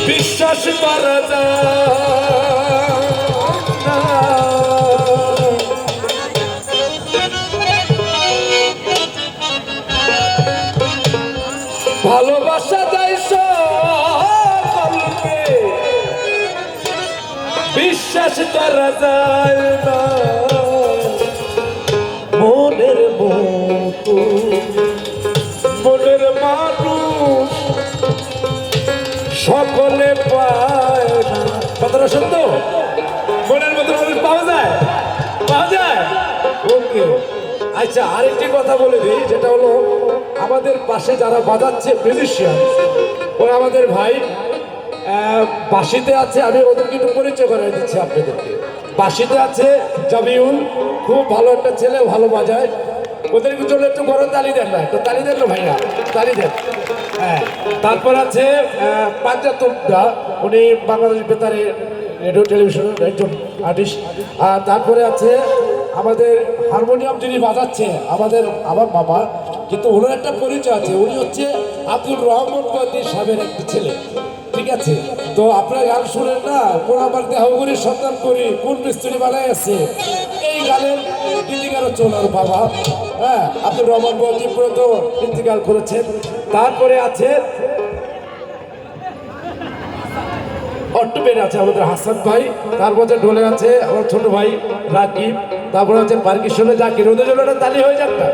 বিশ্বাস করা যায় না। ভালোবাসা যায় সকলকে, বিশ্বাস করা যায় না। মনের মতো মনের মানুষ সকলে পায় না। কথাটা সত্য? মনের মতো মানুষ পাওয়া যায়, পাওয়া যায়। ওকে, আচ্ছা আরেকটি কথা বলে দিই, যেটা হলো আমাদের পাশে যারা বাজাচ্ছে মিউজিশিয়ান, ওরা আমাদের ভাই বাঁশিতে আছে। আমি ওদেরকে একটু পরিচয় করে দিচ্ছি আপনাদেরকে। বাঁশিতে আছে জামিউল, খুব ভালো একটা ছেলে, ভালো বাজায়। ওদেরকে চলে একটু বড় তালি দেন না, একটু তালি দেন না ভাইয়া, তালি দেন। হ্যাঁ, তারপর আছে পাঞ্জাতবদা, উনি বাংলাদেশ বেতারে রেডিও টেলিভিশনের একজন আর্টিস্ট। আর তারপরে আছে আমাদের হারমোনিয়াম যিনি বাজাচ্ছে আমার বাবা, কিন্তু ওনার একটা পরিচয় আছে, উনি হচ্ছে আব্দুর রহমান কদির সাহেবের একটা ছেলে। ঠিক আছে, তো আপনারা গান শুনেন না, কোন আমার দেহ করি সন্তান করি কোন মিস্ত্রি বানায় আছে, এই গানের গীতিকারও চলার বাবা। হ্যাঁ, আব্দুর রহমান কদির তো ইন্তিকাল করেছেন। তারপরে আছে অট্টপের আছে আমাদের হাসান ভাই, তারপরে ঢোলে আছে আমার ছোট ভাই রাকিব, তারপরে আছে পারকিশনে জাকির। ওদের জন্য একটা তালি হয়ে যাক না।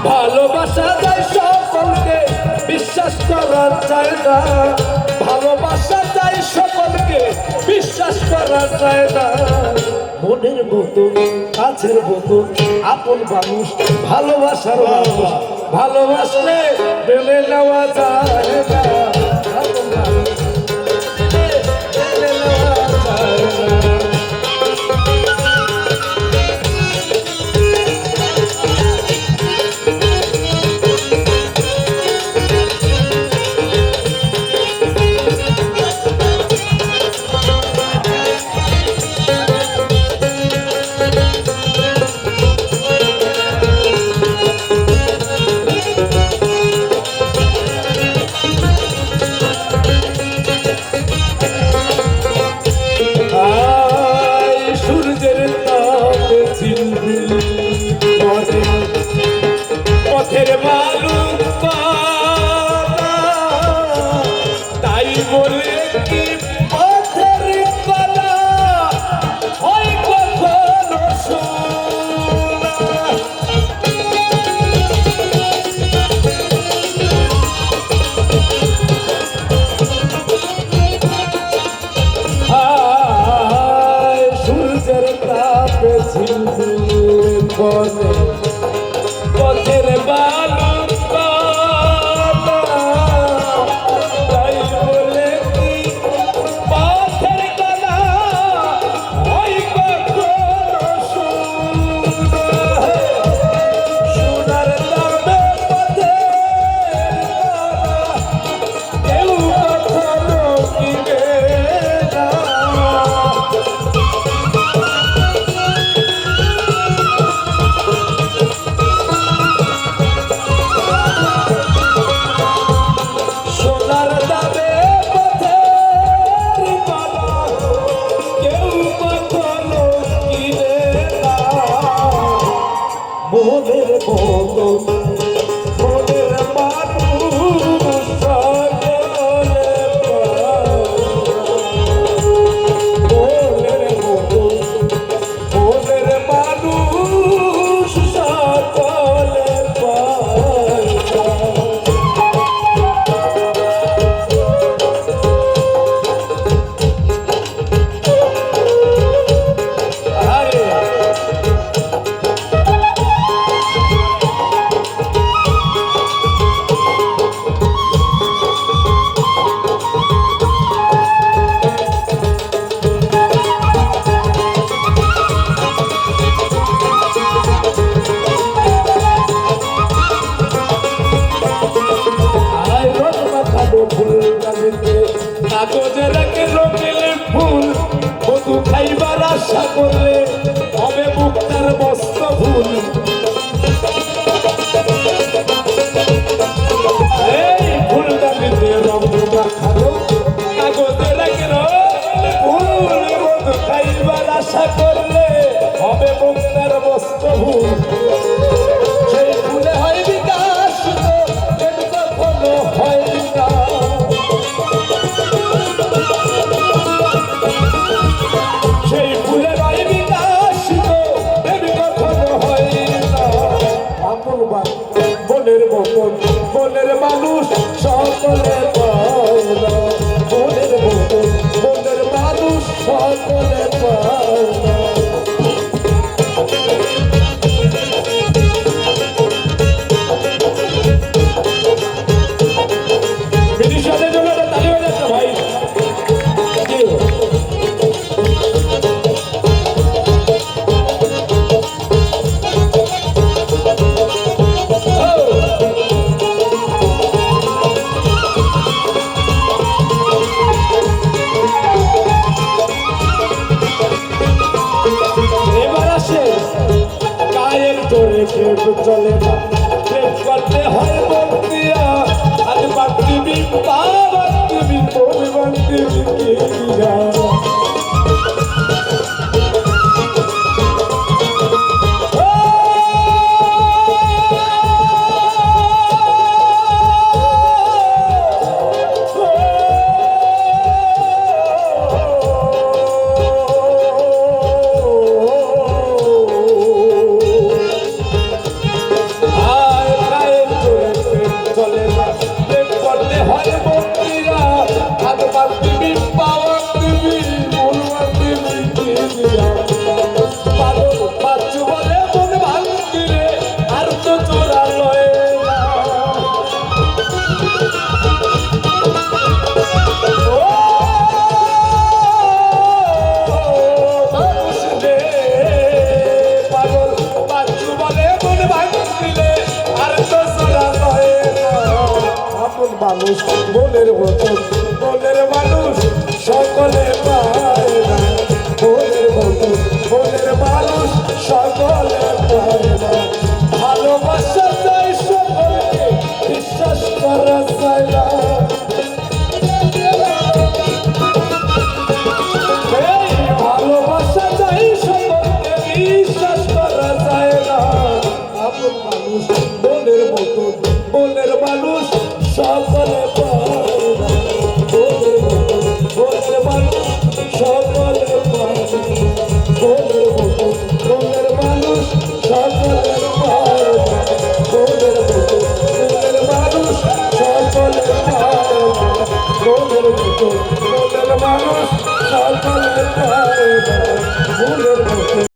ভালোবাসা যায় সকলকে, বিশ্বাস করা যায় না। ভালোবাসা যায় সকলকে, বিশ্বাস করা যায় না। মনের বোতল, কাছের বোতল, আপন মানুষ, ভালোবাসার মানুষ, ভালোবাসলে মেনে নেওয়া যায় না। আপন মানুষ মেনে নেওয়া যায় না। কাগজের একে রঙিলে ফুল মধু খাইবার আশা করলে হবে মুক্তার মস্ত ভুল এই ফুলদানিতে রঙ মাখানো কাগজের একে রঙিলে ফুল মধু খাইবার আশা করলে হবে মুক্তার মস্ত ভুল সেই ফুলে হয় বিকাশ কখনো হয় না সেই ফুলের হয় বিকাশ কখনো হয় না আপন বনের মতন বনের মানুষ সকলে পায় না বনের মতন বনের মানুষ সকলে পায় না ব্রিটিশদের জন্য একটা তালি হয়ে যাচ্ছে ভাই এবার আসে গায়ের জোরে কেউ চলে না প্রেম করতে হয় বন্দিয়া আজ বাক্তিবি পা বাক্তিবি তোর বাক্তিবি কিয়া মানুষ বনের মতন বনের মানুষ সকলে পায় না বনের মতন বনের মানুষ সকলে পায় না ভালোবাসা চাই সকলকে বিশ্বাস করা যায় না ভালোবাসা চাই সকলকে বিশ্বাস করা যায় না আপন মানুষ বনের মতন বনের মানুষ সকলে পায়